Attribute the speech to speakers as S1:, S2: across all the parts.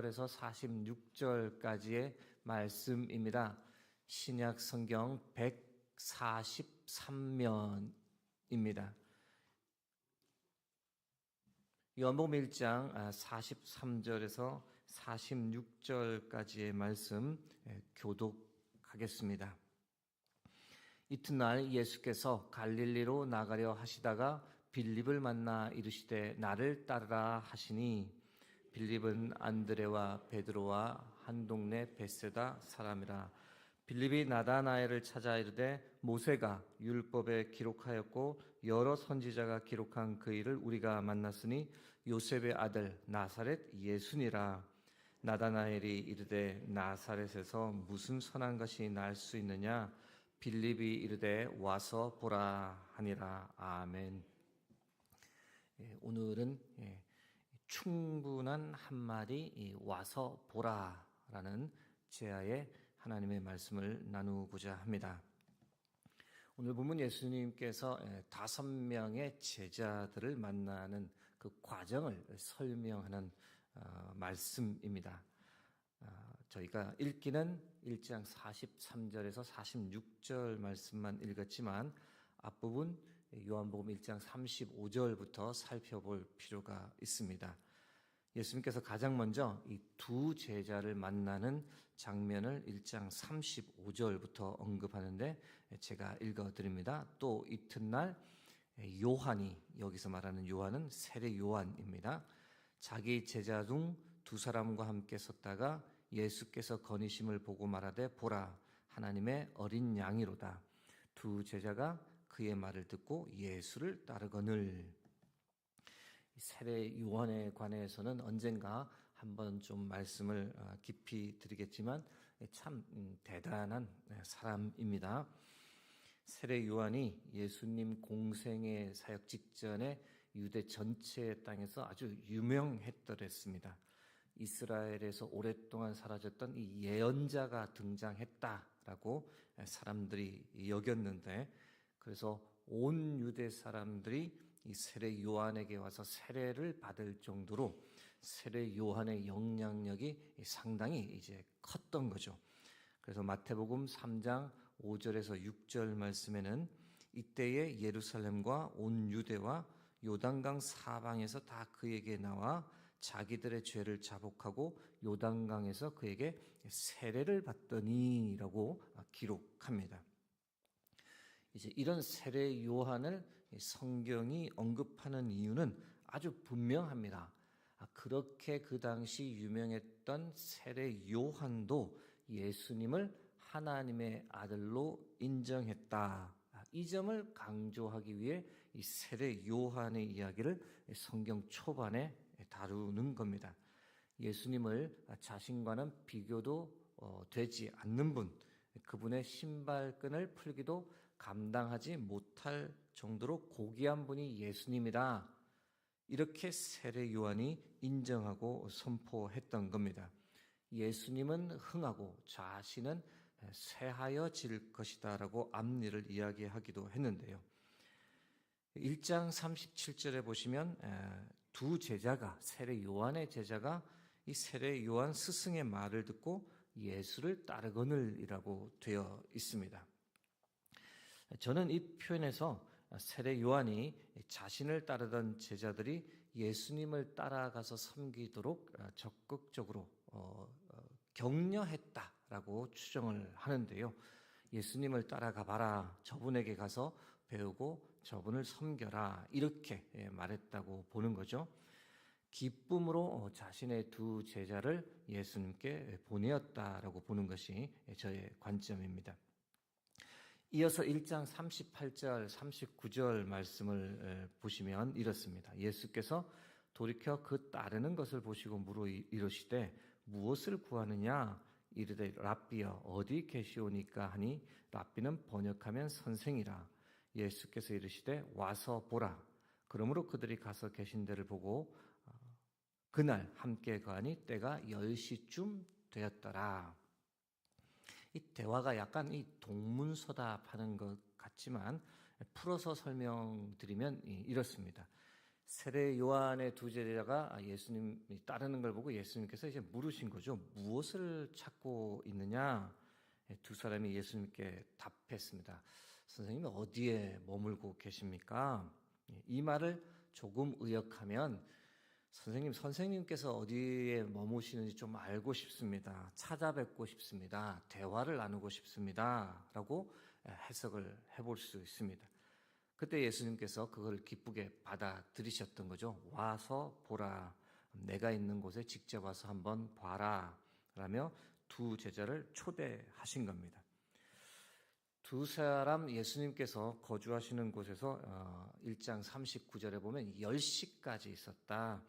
S1: 44절에서 46절까지의 말씀입니다. 신약 성경 143면입니다. 요한복음 1장 43절에서 46절까지의 말씀 교독하겠습니다. 이튿날 예수께서 갈릴리로 나가려 하시다가 빌립을 만나 이르시되 나를 따르라 하시니 빌립은 안드레와 베드로와 한 동네 벳세다 사람이라. 빌립이 나다나엘을 찾아 이르되 모세가 율법에 기록하였고 여러 선지자가 기록한 그 일을 우리가 만났으니 요셉의 아들 나사렛 예수니라. 나다나엘이 이르되 나사렛에서 무슨 선한 것이 날 수 있느냐? 빌립이 이르되 와서 보라 하니라. 아멘. 오늘은 충분한 한 말이 와서 보라라는 제야의 하나님의 말씀을 나누고자 합니다. 오늘 보면 예수님께서 5명의 제자들을 만나는 그 과정을 설명하는 말씀입니다. 저희가 읽기는 1장 43절에서 46절 말씀만 읽었지만 앞부분 요한복음 1장 35절부터 살펴볼 필요가 있습니다. 예수님께서 가장 먼저 이 두 제자를 만나는 장면을 1장 35절부터 언급하는데 제가 읽어드립니다. 또 이튿날 요한이, 여기서 말하는 요한은 세례 요한입니다. 자기 제자 중 2사람과 함께 섰다가 예수께서 거니심을 보고 말하되 보라 하나님의 어린 양이로다. 두 제자가 그의 말을 듣고 예수를 따르거늘. 세례 요한에 관해서는 언젠가 한번 좀 말씀을 깊이 드리겠지만 참 대단한 사람입니다. 세례 요한이 예수님 공생의 사역 직전에 유대 전체 땅에서 아주 유명했더랬습니다. 이스라엘에서 오랫동안 사라졌던 이 예언자가 등장했다라고 사람들이 여겼는데, 그래서 온 유대 사람들이 이 세례 요한에게 와서 세례를 받을 정도로 세례 요한의 영향력이 상당히 이제 컸던 거죠. 그래서 마태복음 3장 5절에서 6절 말씀에는 이때에 예루살렘과 온 유대와 요단강 사방에서 다 그에게 나와 자기들의 죄를 자복하고 요단강에서 그에게 세례를 받더니라고 기록합니다. 이제 이런 세례 요한을 성경이 언급하는 이유는 아주 분명합니다. 그렇게 그 당시 유명했던 세례 요한도 예수님을 하나님의 아들로 인정했다. 이 점을 강조하기 위해 이 세례 요한의 이야기를 성경 초반에 다루는 겁니다. 예수님을 자신과는 비교도 되지 않는 분, 그분의 신발끈을 풀기도 감당하지 못할 정도로 고귀한 분이 예수님이다. 이렇게 세례 요한이 인정하고 선포했던 겁니다. 예수님은 흥하고 자신은 쇠하여질 것이다 라고 앞일을 이야기하기도 했는데요. 1장 37절에 보시면 두 제자가, 세례 요한의 제자가 이 세례 요한 스승의 말을 듣고 예수를 따르거늘이라고 되어 있습니다. 저는 이 표현에서 세례 요한이 자신을 따르던 제자들이 예수님을 따라가서 섬기도록 적극적으로 격려했다라고 추정을 하는데요. 예수님을 따라가 봐라, 저분에게 가서 배우고 저분을 섬겨라, 이렇게 말했다고 보는 거죠. 기쁨으로 자신의 두 제자를 예수님께 보내었다라고 보는 것이 저의 관점입니다. 이어서 1장 38절, 39절 말씀을 보시면 이렇습니다. 예수께서 돌이켜 그 따르는 것을 보시고 물어 이르시되 무엇을 구하느냐? 이르되 랍비여 어디 계시오니까 하니 랍비는 번역하면 선생이라. 예수께서 이르시되 와서 보라. 그러므로 그들이 가서 계신 데를 보고 그날 함께 가니 때가 10시쯤 되었더라. 이 대화가 약간 이 동문서답하는 것 같지만 풀어서 설명드리면 이렇습니다. 세례 요한의 두 제자가 예수님이 따르는 걸 보고 예수님께서 이제 물으신 거죠. 무엇을 찾고 있느냐? 두 사람이 예수님께 답했습니다. 선생님 어디에 머물고 계십니까? 이 말을 조금 의역하면 선생님께서 어디에 머무시는지 좀 알고 싶습니다. 찾아뵙고 싶습니다. 대화를 나누고 싶습니다. 라고 해석을 해볼 수 있습니다. 그때 예수님께서 그걸 기쁘게 받아들이셨던 거죠. 와서 보라. 내가 있는 곳에 직접 와서 한번 봐라. 라며 두 제자를 초대하신 겁니다. 두 사람 예수님께서 거주하시는 곳에서 1장 39절에 보면 10시까지 있었다.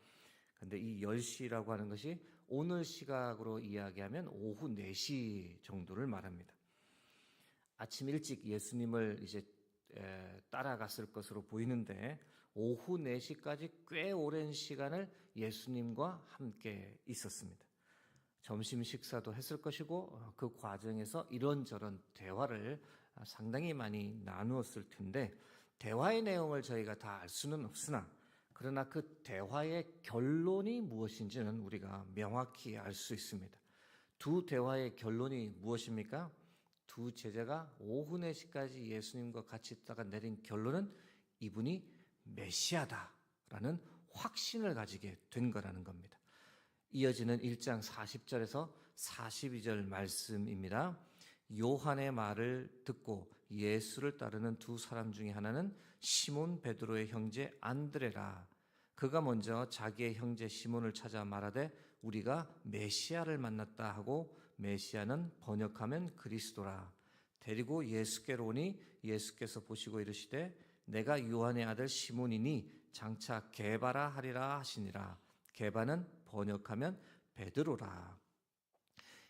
S1: 근데 이 10시라고 하는 것이 오늘 시각으로 이야기하면 오후 4시 정도를 말합니다. 아침 일찍 예수님을 이제 따라갔을 것으로 보이는데 오후 4시까지 꽤 오랜 시간을 예수님과 함께 있었습니다. 점심 식사도 했을 것이고 그 과정에서 이런저런 대화를 상당히 많이 나누었을 텐데 대화의 내용을 저희가 다 알 수는 없으나 그러나 그 대화의 결론이 무엇인지는 우리가 명확히 알 수 있습니다. 두 대화의 결론이 무엇입니까? 두 제자가 오후 4시까지 예수님과 같이 있다가 내린 결론은 이분이 메시아다라는 확신을 가지게 된 거라는 겁니다. 이어지는 1장 40절에서 42절 말씀입니다. 요한의 말을 듣고 예수를 따르는 두 사람 중에 하나는 시몬 베드로의 형제 안드레라. 그가 먼저 자기의 형제 시몬을 찾아 말하되 우리가 메시아를 만났다 하고 메시아는 번역하면 그리스도라. 데리고 예수께로 오니 예수께서 보시고 이르시되 내가 요한의 아들 시몬이니 장차 게바라 하리라 하시니라. 게바는 번역하면 베드로라.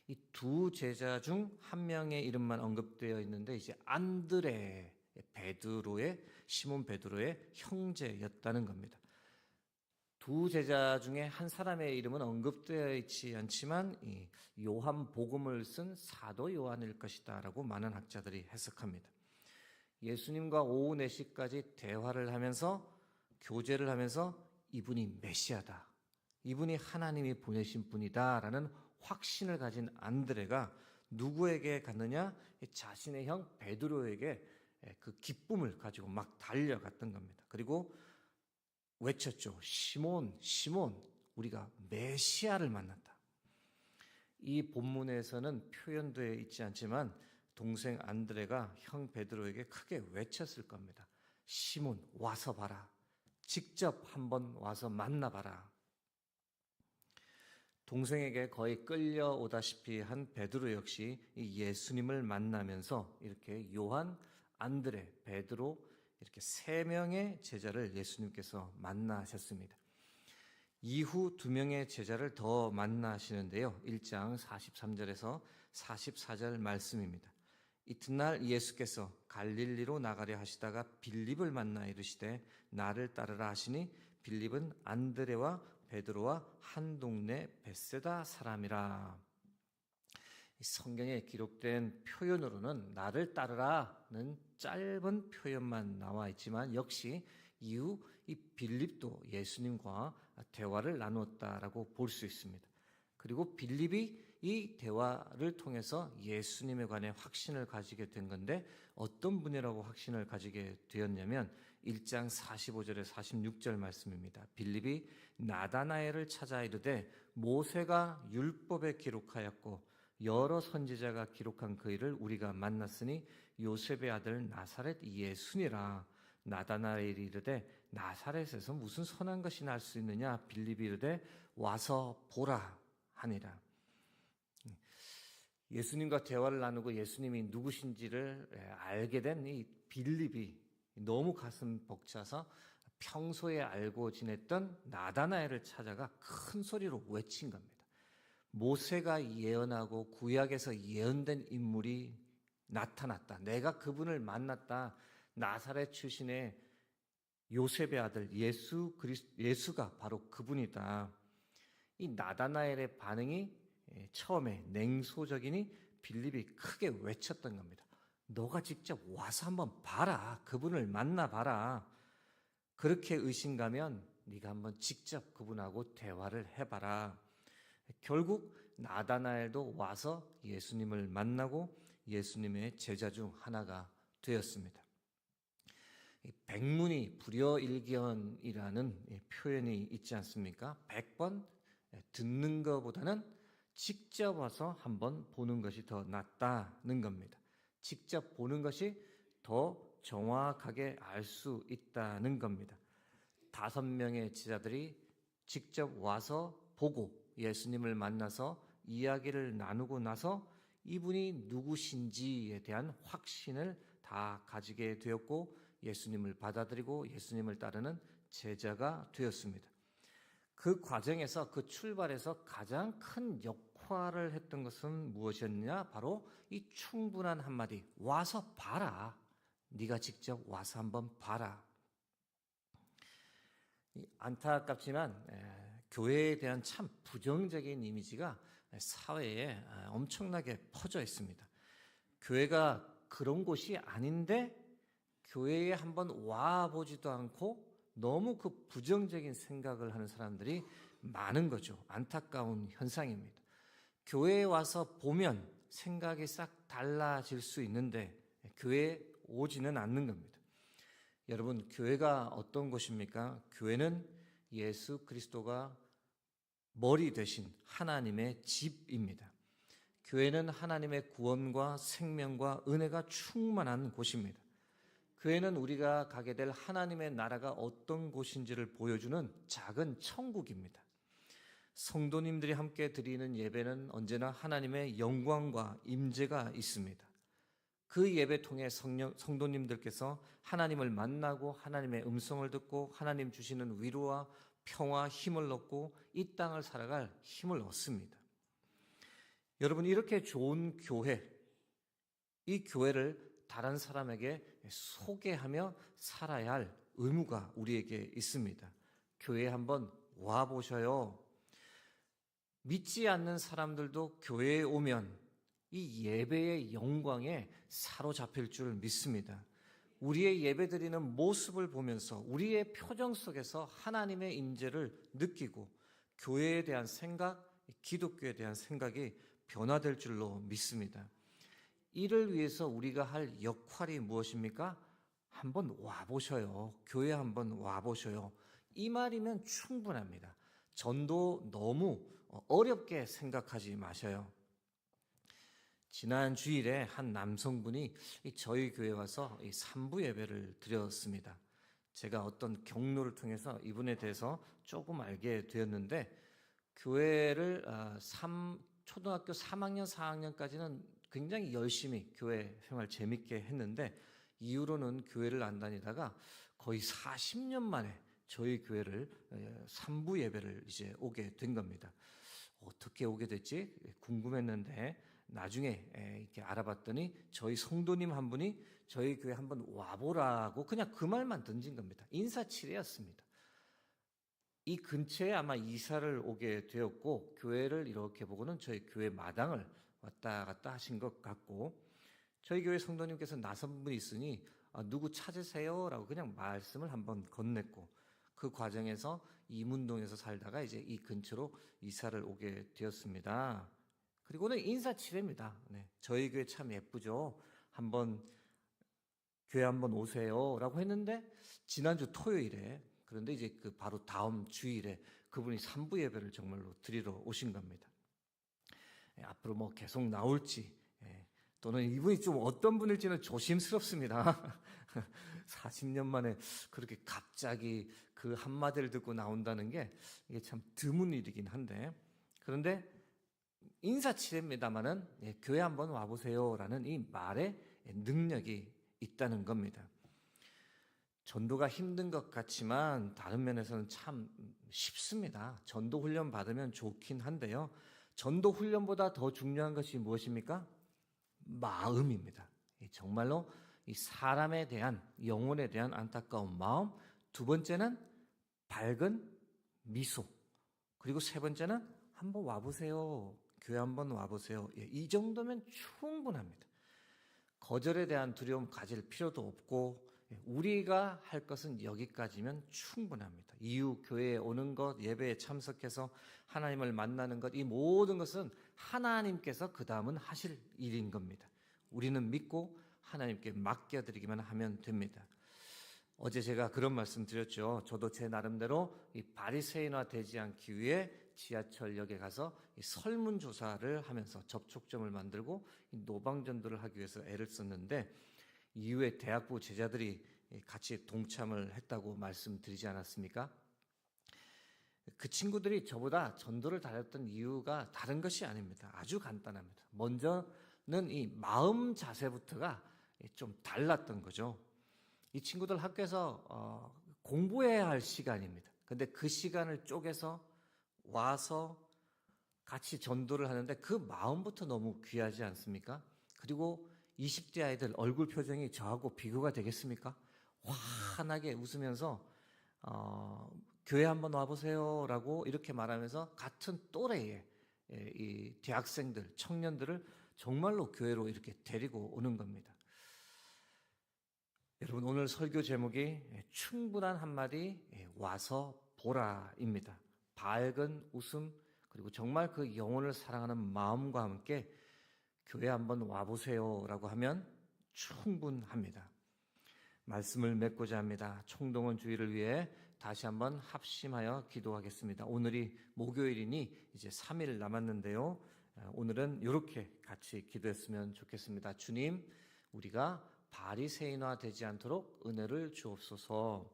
S1: 이 두 제자 중 한 명의 이름만 언급되어 있는데 이제 안드레 시몬 베드로의 형제였다는 겁니다. 두 제자 중에 한 사람의 이름은 언급되어 있지 않지만 이 요한 복음을 쓴 사도 요한일 것이다라고 많은 학자들이 해석합니다. 예수님과 오후 4시까지 대화를 하면서 교제를 하면서 이분이 메시아다. 이분이 하나님이 보내신 분이다라는 확신을 가진 안드레가 누구에게 갔느냐? 자신의 형 베드로에게 그 기쁨을 가지고 막 달려갔던 겁니다. 그리고 외쳤죠. 시몬, 시몬, 우리가 메시아를 만났다. 이 본문에서는 표현되어 있지 않지만 동생 안드레가 형 베드로에게 크게 외쳤을 겁니다. 시몬, 와서 봐라. 직접 한번 와서 만나봐라. 동생에게 거의 끌려오다시피 한 베드로 역시 이 예수님을 만나면서 이렇게 요한, 안드레, 베드로 이렇게 3명의 제자를 예수님께서 만나셨습니다. 이후 2명의 제자를 더 만나시는데요. 1장 43절에서 44절 말씀입니다. 이튿날 예수께서 갈릴리로 나가려 하시다가 빌립을 만나 이르시되 나를 따르라 하시니 빌립은 안드레와 베드로와 한 동네 벳세다 사람이라. 성경에 기록된 표현으로는 나를 따르라는 짧은 표현만 나와 있지만 역시 이후 이 빌립도 예수님과 대화를 나누었다라고 볼 수 있습니다. 그리고 빌립이 이 대화를 통해서 예수님에 관해 확신을 가지게 된 건데 어떤 분이라고 확신을 가지게 되었냐면 1장 45절에 46절 말씀입니다. 빌립이 나다나엘을 찾아 이르되 모세가 율법에 기록하였고 여러 선지자가 기록한 그 일을 우리가 만났으니 요셉의 아들 나사렛 예수니라. 나다나엘이 이르되 나사렛에서 무슨 선한 것이 날 수 있느냐? 빌립이 이르되 와서 보라 하니라. 예수님과 대화를 나누고 예수님이 누구신지를 알게 된 이 빌립이 너무 가슴 벅차서 평소에 알고 지냈던 나다나엘을 찾아가 큰 소리로 외친 겁니다. 모세가 예언하고 구약에서 예언된 인물이 나타났다. 내가 그분을 만났다. 나사렛 출신의 요셉의 아들 예수가 바로 그분이다. 이 나다나엘의 반응이 처음에 냉소적이니 빌립이 크게 외쳤던 겁니다. 너가 직접 와서 한번 봐라. 그분을 만나봐라. 그렇게 의심가면 네가 한번 직접 그분하고 대화를 해봐라. 결국 나다나엘도 와서 예수님을 만나고 예수님의 제자 중 하나가 되었습니다. 백문이 불여일견이라는 표현이 있지 않습니까? 100번 듣는 것보다는 직접 와서 한번 보는 것이 더 낫다는 겁니다. 직접 보는 것이 더 정확하게 알 수 있다는 겁니다. 5명의 제자들이 직접 와서 보고 예수님을 만나서 이야기를 나누고 나서 이분이 누구신지에 대한 확신을 다 가지게 되었고 예수님을 받아들이고 예수님을 따르는 제자가 되었습니다. 그 과정에서 그 출발에서 가장 큰 역할을 했던 것은 무엇이었느냐? 바로 이 충분한 한마디, 와서 봐라. 네가 직접 와서 한번 봐라. 안타깝지만 교회에 대한 참 부정적인 이미지가 사회에 엄청나게 퍼져 있습니다. 교회가 그런 곳이 아닌데 교회에 한번 와보지도 않고 너무 그 부정적인 생각을 하는 사람들이 많은 거죠. 안타까운 현상입니다. 교회에 와서 보면 생각이 싹 달라질 수 있는데 교회에 오지는 않는 겁니다. 여러분, 교회가 어떤 곳입니까? 교회는 예수 그리스도가 머리 되신 하나님의 집입니다. 교회는 하나님의 구원과 생명과 은혜가 충만한 곳입니다. 교회는 우리가 가게 될 하나님의 나라가 어떤 곳인지를 보여주는 작은 천국입니다. 성도님들이 함께 드리는 예배는 언제나 하나님의 영광과 임재가 있습니다. 그 예배 통해 성도님들께서 하나님을 만나고 하나님의 음성을 듣고 하나님 주시는 위로와 평화, 힘을 얻고 이 땅을 살아갈 힘을 얻습니다. 여러분, 이렇게 좋은 교회, 이 교회를 다른 사람에게 소개하며 살아야 할 의무가 우리에게 있습니다. 교회에 한번 와보셔요. 믿지 않는 사람들도 교회에 오면 이 예배의 영광에 사로잡힐 줄 믿습니다. 우리의 예배드리는 모습을 보면서 우리의 표정 속에서 하나님의 임재를 느끼고 교회에 대한 생각, 기독교에 대한 생각이 변화될 줄로 믿습니다. 이를 위해서 우리가 할 역할이 무엇입니까? 한번 와보셔요. 교회 한번 와보셔요. 이 말이면 충분합니다. 전도 너무 어렵게 생각하지 마셔요. 지난 주일에 한 남성분이 저희 교회에 와서 산부 예배를 드렸습니다. 제가 어떤 경로를 통해서 이분에 대해서 조금 알게 되었는데 교회를 초등학교 3학년, 4학년까지는 굉장히 열심히 교회 생활 재밌게 했는데 이후로는 교회를 안 다니다가 거의 40년 만에 저희 교회를 산부 예배를 이제 오게 된 겁니다. 어떻게 오게 됐지 궁금했는데 나중에 이렇게 알아봤더니 저희 성도님 한 분이 저희 교회 한번 와보라고 그냥 그 말만 던진 겁니다. 인사치레였습니다. 이 근처에 아마 이사를 오게 되었고 교회를 이렇게 보고는 저희 교회 마당을 왔다 갔다 하신 것 같고 저희 교회 성도님께서 나선 분이 있으니 누구 찾으세요? 라고 그냥 말씀을 한번 건넸고 그 과정에서 이문동에서 살다가 이제 이 근처로 이사를 오게 되었습니다. 그리고는 인사치레입니다. 네, 저희 교회 참 예쁘죠? 교회 한번 오세요. 라고 했는데 지난주 토요일에 그런데 이제 그 바로 다음 주일에 그분이 산부 예배를 정말로 드리러 오신 겁니다. 앞으로 뭐 계속 나올지 또는 이분이 좀 어떤 분일지는 조심스럽습니다. 40년 만에 그렇게 갑자기 그 한마디를 듣고 나온다는 게 이게 참 드문 일이긴 한데 그런데 인사치레입니다마는 교회 한번 와보세요라는 이 말에 능력이 있다는 겁니다. 전도가 힘든 것 같지만 다른 면에서는 참 쉽습니다. 전도 훈련 받으면 좋긴 한데요. 전도 훈련보다 더 중요한 것이 무엇입니까? 마음입니다. 정말로 이 사람에 대한 영혼에 대한 안타까운 마음, 두 번째는 밝은 미소, 그리고 세 번째는 한번 와보세요. 교회 한번 와보세요. 이 정도면 충분합니다. 거절에 대한 두려움 가질 필요도 없고 우리가 할 것은 여기까지면 충분합니다. 이후 교회에 오는 것, 예배에 참석해서 하나님을 만나는 것, 이 모든 것은 하나님께서 그 다음은 하실 일인 겁니다. 우리는 믿고 하나님께 맡겨드리기만 하면 됩니다. 어제 제가 그런 말씀 드렸죠. 저도 제 나름대로 이 바리새인화 되지 않기 위해 지하철역에 가서 이 설문조사를 하면서 접촉점을 만들고 이 노방전도를 하기 위해서 애를 썼는데, 이후에 대학부 제자들이 같이 동참을 했다고 말씀드리지 않았습니까? 그 친구들이 저보다 전도를 다녔던 이유가 다른 것이 아닙니다. 아주 간단합니다. 먼저는 이 마음 자세부터가 좀 달랐던 거죠. 이 친구들 학교에서 공부해야 할 시간입니다. 근데 그 시간을 쪼개서 와서 같이 전도를 하는데 그 마음부터 너무 귀하지 않습니까? 그리고 20대 아이들 얼굴 표정이 저하고 비교가 되겠습니까? 환하게 웃으면서 교회 한번 와보세요 라고 이렇게 말하면서 같은 또래의 이 대학생들, 청년들을 정말로 교회로 이렇게 데리고 오는 겁니다. 여러분, 오늘 설교 제목이 충분한 한마디 와서 보라입니다. 밝은 웃음, 그리고 정말 그 영혼을 사랑하는 마음과 함께 교회 한번 와보세요 라고 하면 충분합니다. 말씀을 맺고자 합니다. 총동원 주의를 위해 다시 한번 합심하여 기도하겠습니다. 오늘이 목요일이니 이제 3일 남았는데요. 오늘은 이렇게 같이 기도했으면 좋겠습니다. 주님, 우리가 바리새인화 되지 않도록 은혜를 주옵소서.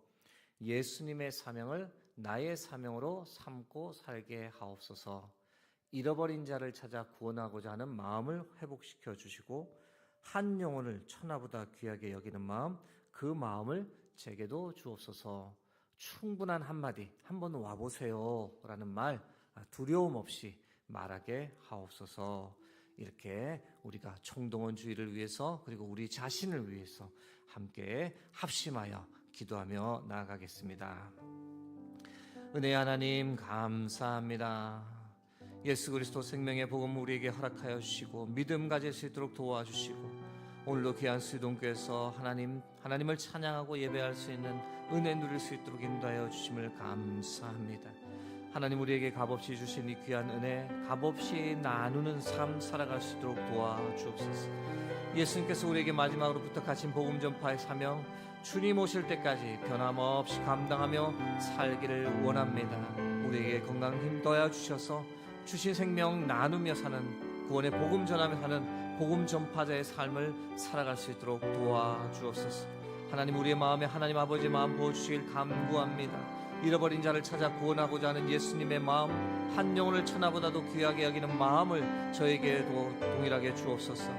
S1: 예수님의 사명을 나의 사명으로 삼고 살게 하옵소서. 잃어버린 자를 찾아 구원하고자 하는 마음을 회복시켜 주시고, 한 영혼을 천하보다 귀하게 여기는 마음, 그 마음을 제게도 주옵소서. 충분한 한마디, 한번 와보세요 라는 말 두려움 없이 말하게 하옵소서. 이렇게 우리가 총동원주의를 위해서, 그리고 우리 자신을 위해서 함께 합심하여 기도하며 나아가겠습니다. 은혜의 하나님, 감사합니다. 예수 그리스도 생명의 복음 우리에게 허락하여 주시고 믿음 가질 수 있도록 도와주시고, 오늘도 귀한 수동교에서 하나님을 찬양하고 예배할 수 있는 은혜 누릴 수 있도록 인도하여 주심을 감사합니다. 하나님, 우리에게 값없이 주신 이 귀한 은혜 값없이 나누는 삶 살아갈 수 있도록 도와주옵소서. 예수님께서 우리에게 마지막으로 부탁하신 복음 전파의 사명, 주님 오실 때까지 변함없이 감당하며 살기를 원합니다. 우리에게 건강 힘 더하여 주셔서 주신 생명 나누며 사는, 구원의 복음 전하며 사는 복음 전파자의 삶을 살아갈 수 있도록 도와주옵소서. 하나님, 우리의 마음에 하나님 아버지의 마음 부어주시길 간구합니다. 잃어버린 자를 찾아 구원하고자 하는 예수님의 마음, 한 영혼을 천하보다도 귀하게 여기는 마음을 저에게도 동일하게 주옵소서.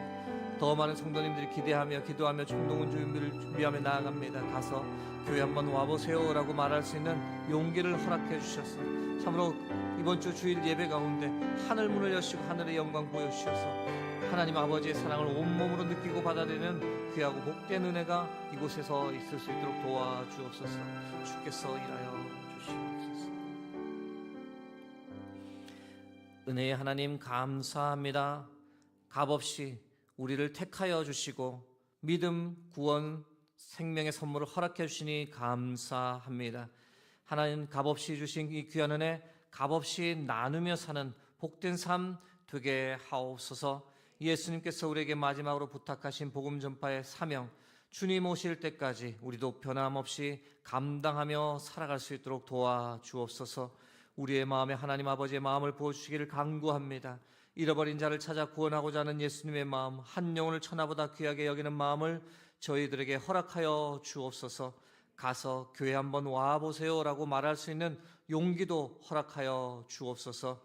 S1: 더 많은 성도님들이 기대하며 기도하며 총동원 준비를 준비하며 나아갑니다. 가서 교회 한번 와보세요 라고 말할 수 있는 용기를 허락해 주셔서, 참으로 이번 주 주일 예배 가운데 하늘 문을 여시고 하늘의 영광 보여주셔서 하나님 아버지의 사랑을 온몸으로 느끼고 받아들이는 귀하고 복된 은혜가 이곳에서 있을 수 있도록 도와주옵소서. 주께서 일하여 주시옵소서. 은혜의 하나님, 감사합니다. 값없이 우리를 택하여 주시고 믿음, 구원, 생명의 선물을 허락해 주시니 감사합니다. 하나님, 값없이 주신 이 귀한 은혜 값없이 나누며 사는 복된 삶 되게 하옵소서. 예수님께서 우리에게 마지막으로 부탁하신 복음 전파의 사명, 주님 오실 때까지 우리도 변함없이 감당하며 살아갈 수 있도록 도와주옵소서. 우리의 마음에 하나님 아버지의 마음을 부어주시기를 간구합니다. 잃어버린 자를 찾아 구원하고자 하는 예수님의 마음, 한 영혼을 천하보다 귀하게 여기는 마음을 저희들에게 허락하여 주옵소서. 가서 교회 한번 와보세요 라고 말할 수 있는 용기도 허락하여 주옵소서.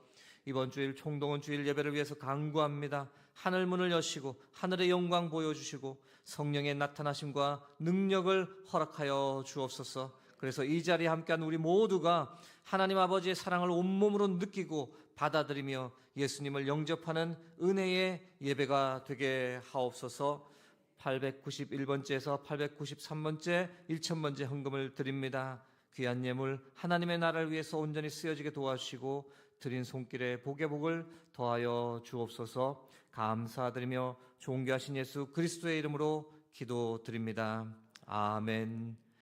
S1: 이번 주일 총동원 주일 예배를 위해서 간구합니다. 하늘 문을 여시고 하늘의 영광 보여주시고 성령의 나타나심과 능력을 허락하여 주옵소서. 그래서 이 자리에 함께한 우리 모두가 하나님 아버지의 사랑을 온몸으로 느끼고 받아들이며 예수님을 영접하는 은혜의 예배가 되게 하옵소서. 891번째에서 893번째 1000번째 헌금을 드립니다. 귀한 예물 하나님의 나라를 위해서 온전히 쓰여지게 도와주시고 드린 손길에 복의 복을 더하여 주옵소서. 감사드리며 존귀하신 예수 그리스도의 이름으로 기도드립니다. 아멘.